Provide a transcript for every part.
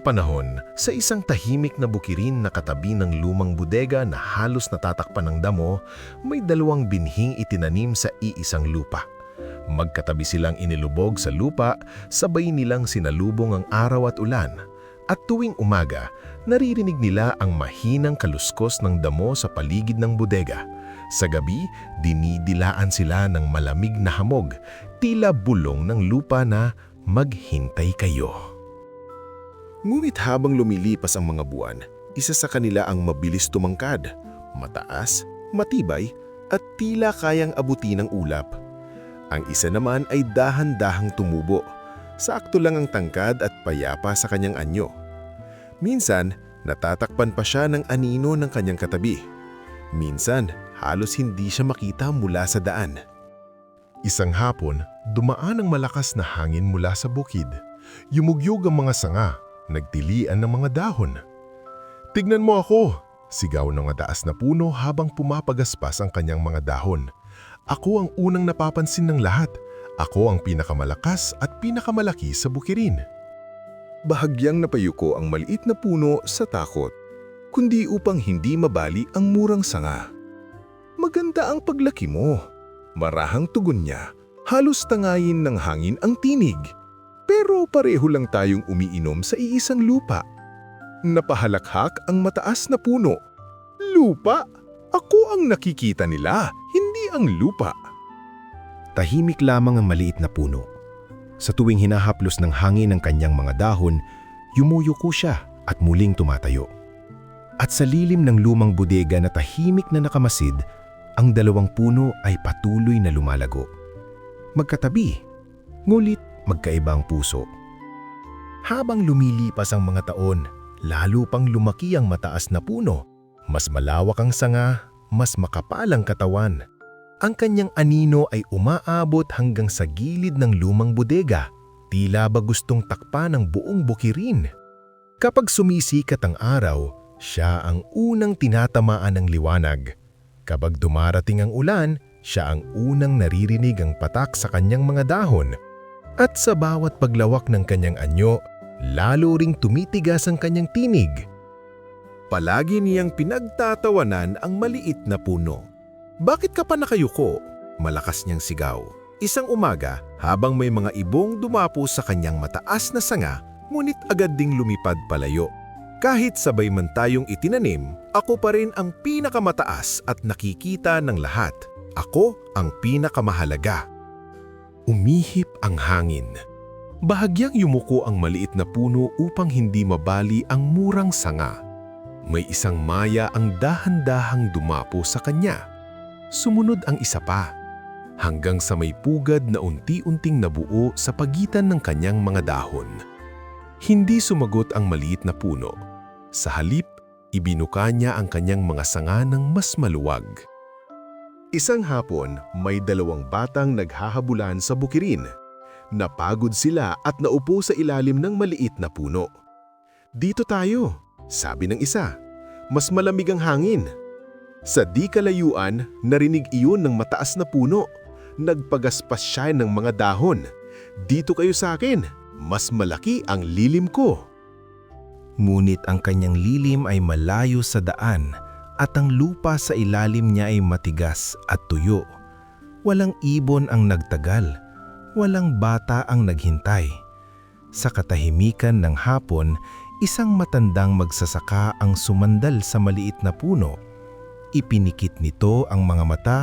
panahon, sa isang tahimik na bukirin na katabi ng lumang bodega na halos natatakpan ng damo, may dalawang binhing itinanim sa iisang lupa. Magkatabi silang inilubog sa lupa, sabay nilang sinalubong ang araw at ulan. At tuwing umaga, naririnig nila ang mahinang kaluskos ng damo sa paligid ng bodega. Sa gabi, dinidilaan sila ng malamig na hamog, tila bulong ng lupa na maghintay kayo. Ngunit habang lumilipas ang mga buwan, isa sa kanila ang mabilis tumangkad, mataas, matibay, at tila kayang abutin ng ulap. Ang isa naman ay dahan-dahang tumubo. Sakto lang ang tangkad at payapa sa kanyang anyo. Minsan, natatakpan pa siya ng anino ng kanyang katabi. Minsan, halos hindi siya makita mula sa daan. Isang hapon, dumaan ang malakas na hangin mula sa bukid. Yumugyog ang mga sanga, nagtilian ng mga dahon. "Tignan mo ako!" sigaw ng mataas na puno habang pumapagaspas ang kanyang mga dahon. "Ako ang unang napapansin ng lahat. Ako ang pinakamalakas at pinakamalaki sa bukirin." Bahagyang napayuko ang maliit na puno sa takot, kundi upang hindi mabali ang murang sanga. "Maganda ang paglaki mo," marahang tugon niya. "Halos tangayin ng hangin ang tinig. Pero pareho lang tayong umiinom sa iisang lupa." Napahalakhak ang mataas na puno. "Lupa? Ako ang nakikita nila, hindi ang lupa." Tahimik lamang ang maliit na puno. Sa tuwing hinahaplos ng hangin ang kanyang mga dahon, yumuyuko siya at muling tumatayo. At sa lilim ng lumang bodega na tahimik na nakamasid, ang dalawang puno ay patuloy na lumalago. Magkatabi, ngulit magkaiba ang puso. Habang lumilipas ang mga taon, lalo pang lumaki ang mataas na puno. Mas malawak ang sanga, mas makapal ang katawan. Ang kanyang anino ay umaabot hanggang sa gilid ng lumang bodega, tila ba gustong takpan ng buong bukirin. Kapag sumisikat ang araw, siya ang unang tinatamaan ng liwanag. Kapag dumarating ang ulan, siya ang unang naririnig ang patak sa kanyang mga dahon. At sa bawat paglawak ng kanyang anyo, lalo ring tumitigas ang kanyang tinig. Palagi niyang pinagtatawanan ang maliit na puno. "Bakit ka pa nakayuko?" malakas niyang sigaw. Isang umaga, habang may mga ibong dumapo sa kanyang mataas na sanga, ngunit agad ding lumipad palayo. "Kahit sabay man tayong itinanim, ako pa rin ang pinakamataas at nakikita ng lahat. Ako ang pinakamahalaga." Umihip ang hangin. Bahagyang yumuko ang maliit na puno upang hindi mabali ang murang sanga. May isang maya ang dahan-dahang dumapo sa kanya. Sumunod ang isa pa, hanggang sa may pugad na unti-unting nabuo sa pagitan ng kanyang mga dahon. Hindi sumagot ang maliit na puno. Sa halip, ibinuka niya ang kanyang mga sanga ng mas maluwag. Isang hapon, may dalawang batang naghahabulan sa bukirin. Napagod sila at naupo sa ilalim ng maliit na puno. "Dito tayo," sabi ng isa. "Mas malamig ang hangin." Sa di kalayuan, narinig iyon ng mataas na puno. Nagpagaspas siya ng mga dahon. "Dito kayo sa akin, mas malaki ang lilim ko." Ngunit ang kanyang lilim ay malayo sa daan at ang lupa sa ilalim niya ay matigas at tuyo. Walang ibon ang nagtagal, walang bata ang naghintay. Sa katahimikan ng hapon, isang matandang magsasaka ang sumandal sa maliit na puno. Ipinikit nito ang mga mata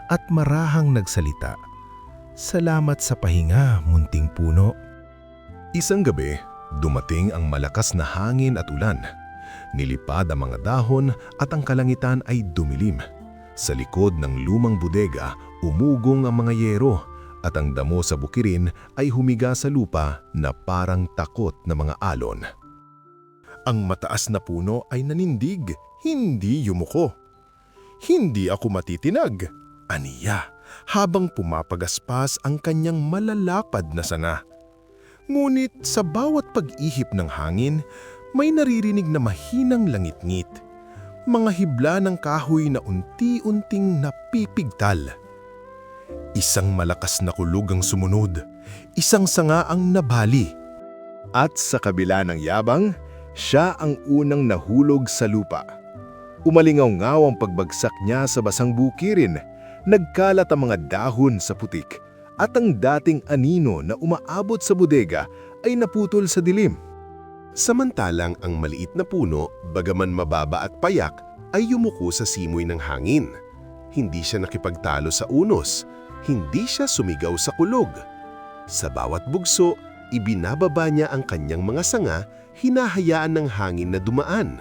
at marahang nagsalita. "Salamat sa pahinga, munting puno." Isang gabi, dumating ang malakas na hangin at ulan. Nilipad ang mga dahon at ang kalangitan ay dumilim. Sa likod ng lumang bodega, umugong ang mga yero at ang damo sa bukirin ay humiga sa lupa na parang takot na mga alon. Ang mataas na puno ay nanindig, hindi yumuko. "Hindi ako matitinag," aniya, habang pumapagaspas ang kanyang malalapad na sanga. Ngunit sa bawat pag-ihip ng hangin, may naririnig na mahinang langit-ngit. Mga hibla ng kahoy na unti-unting napipigtal. Isang malakas na kulog ang sumunod, isang sanga ang nabali. At sa kabila ng yabang, Siya ang unang nahulog sa lupa. Umalingaw-ngaw ang pagbagsak niya sa basang bukirin. Nagkalat ang mga dahon sa putik at ang dating anino na umaabot sa bodega ay naputol sa dilim. Samantalang ang maliit na puno, bagaman mababa at payak, ay yumuko sa simoy ng hangin. Hindi siya nakipagtalo sa unos, hindi siya sumigaw sa kulog. Sa bawat bugso, ibinababa niya ang kanyang mga sanga, hinahayaan ng hangin na dumaan.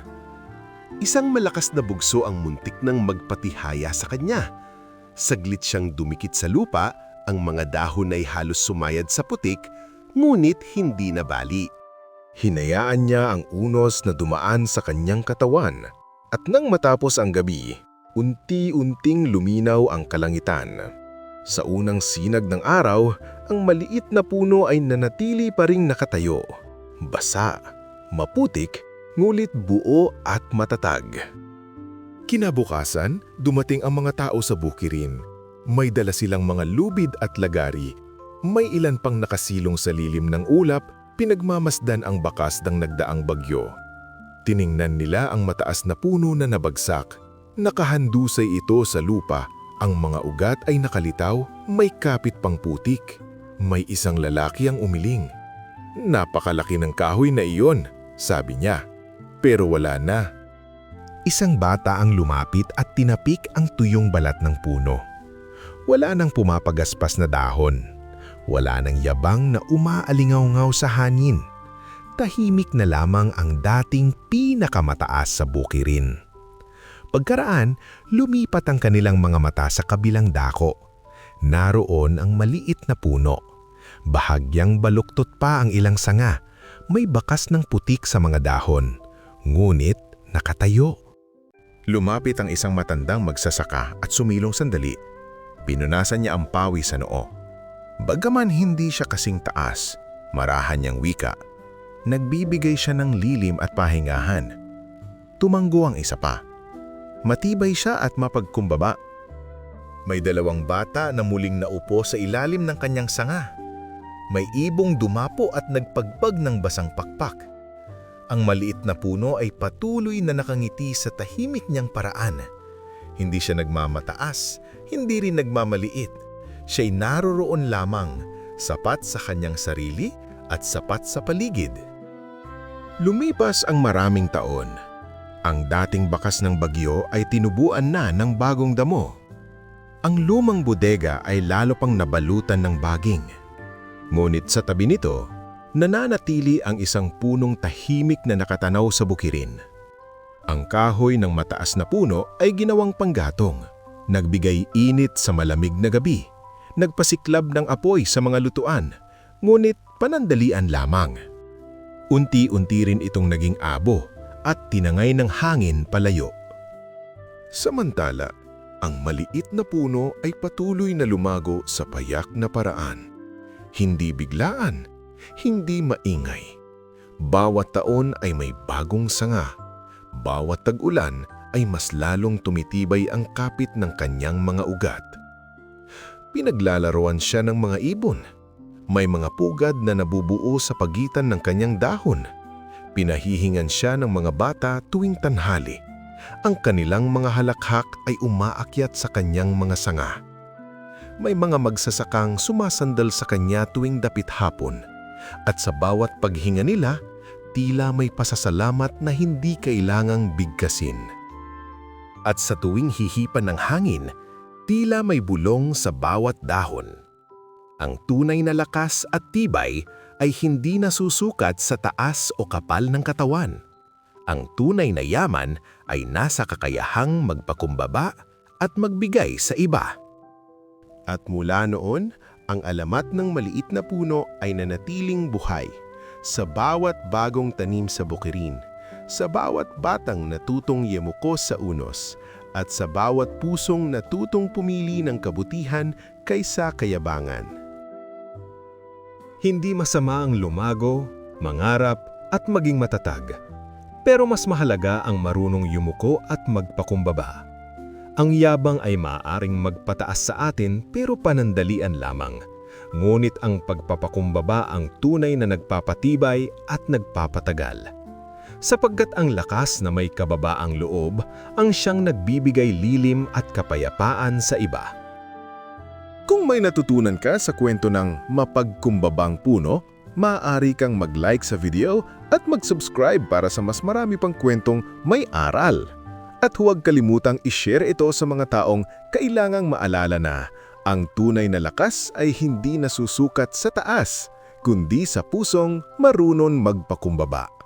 Isang malakas na bugso ang muntik nang magpatihaya sa kanya. Saglit siyang dumikit sa lupa, ang mga dahon ay halos sumayad sa putik, ngunit hindi nabali. Hinayaan niya ang unos na dumaan sa kanyang katawan at nang matapos ang gabi, unti-unting luminaw ang kalangitan. Sa unang sinag ng araw, ang maliit na puno ay nanatili pa ring nakatayo. Basa, maputik, ngulit buo at matatag. Kinabukasan, dumating ang mga tao sa bukirin. May dala silang mga lubid at lagari. May ilan pang nakasilong sa lilim ng ulap, pinagmamasdan ang bakas ng nagdaang bagyo. Tiningnan nila ang mataas na puno na nabagsak. Nakahandusay ito sa lupa. Ang mga ugat ay nakalitaw, may kapit pang putik. May isang lalaki ang umiling. "Napakalaki ng kahoy na iyon," sabi niya. Pero wala na. Isang bata ang lumapit at tinapik ang tuyong balat ng puno. Wala nang pumapagaspas na dahon. Wala nang yabang na umaalingaw-ngaw sa hangin. Tahimik na lamang ang dating pinakamataas sa bukirin. Pagkaraan, lumipat ang kanilang mga mata sa kabilang dako. Naroon ang maliit na puno. Bahagyang baluktot pa ang ilang sanga. May bakas ng putik sa mga dahon. Ngunit nakatayo. Lumapit ang isang matandang magsasaka at sumilong sandali. Pinunasan niya ang pawis sa noo. Bagaman hindi siya kasing taas, marahan niyang wika. Nagbibigay siya ng lilim at pahingahan. Tumanggo ang isa pa. Matibay siya at mapagkumbaba. May dalawang bata na muling naupo sa ilalim ng kanyang sanga. May ibong dumapo at nagpagbag ng basang pakpak. Ang maliit na puno ay patuloy na nakangiti sa tahimik niyang paraan. Hindi siya nagmamataas, hindi rin nagmamaliit. Siya'y naroroon lamang, sapat sa kanyang sarili at sapat sa paligid. Lumipas ang maraming taon. Ang dating bakas ng bagyo ay tinubuan na ng bagong damo. Ang lumang bodega ay lalo pang nabalutan ng baging. Ngunit sa tabi nito, nananatili ang isang punong tahimik na nakatanaw sa bukirin. Ang kahoy ng mataas na puno ay ginawang panggatong, nagbigay init sa malamig na gabi, nagpasiklab ng apoy sa mga lutuan, ngunit panandalian lamang. Unti-unti rin itong naging abo at tinangay ng hangin palayo. Samantala, ang maliit na puno ay patuloy na lumago sa payak na paraan. Hindi biglaan, hindi maingay. Bawat taon ay may bagong sanga. Bawat tag-ulan ay mas lalong tumitibay ang kapit ng kanyang mga ugat. Pinaglalaroan siya ng mga ibon. May mga pugad na nabubuo sa pagitan ng kanyang dahon. Pinahihingan siya ng mga bata tuwing tanghali. Ang kanilang mga halakhak ay umaakyat sa kanyang mga sanga. May mga magsasakang sumasandal sa kanya tuwing dapit hapon. At sa bawat paghinga nila, tila may pasasalamat na hindi kailangang bigkasin. At sa tuwing hihipan ng hangin, tila may bulong sa bawat dahon. Ang tunay na lakas at tibay ay hindi nasusukat sa taas o kapal ng katawan. Ang tunay na yaman ay nasa kakayahang magpakumbaba at magbigay sa iba. At mula noon, ang alamat ng maliit na puno ay nanatiling buhay sa bawat bagong tanim sa bukirin, sa bawat batang natutong yemuko sa unos, at sa bawat pusong natutong pumili ng kabutihan kaysa kayabangan. Hindi masama ang lumago, mangarap at maging matatag. Pero mas mahalaga ang marunong yumuko at magpakumbaba. Ang yabang ay maaaring magpataas sa atin pero panandalian lamang. Ngunit ang pagpapakumbaba ang tunay na nagpapatibay at nagpapatagal. sapagkat ang lakas na may kababaang loob ang siyang nagbibigay lilim at kapayapaan sa iba. Kung may natutunan ka sa kwento ng mapagkumbabang puno, maaari kang mag-like sa video at mag-subscribe para sa mas marami pang kwentong may aral. At huwag kalimutang i-share ito sa mga taong kailangang maalala na ang tunay na lakas ay hindi nasusukat sa taas, kundi sa pusong marunong magpakumbaba.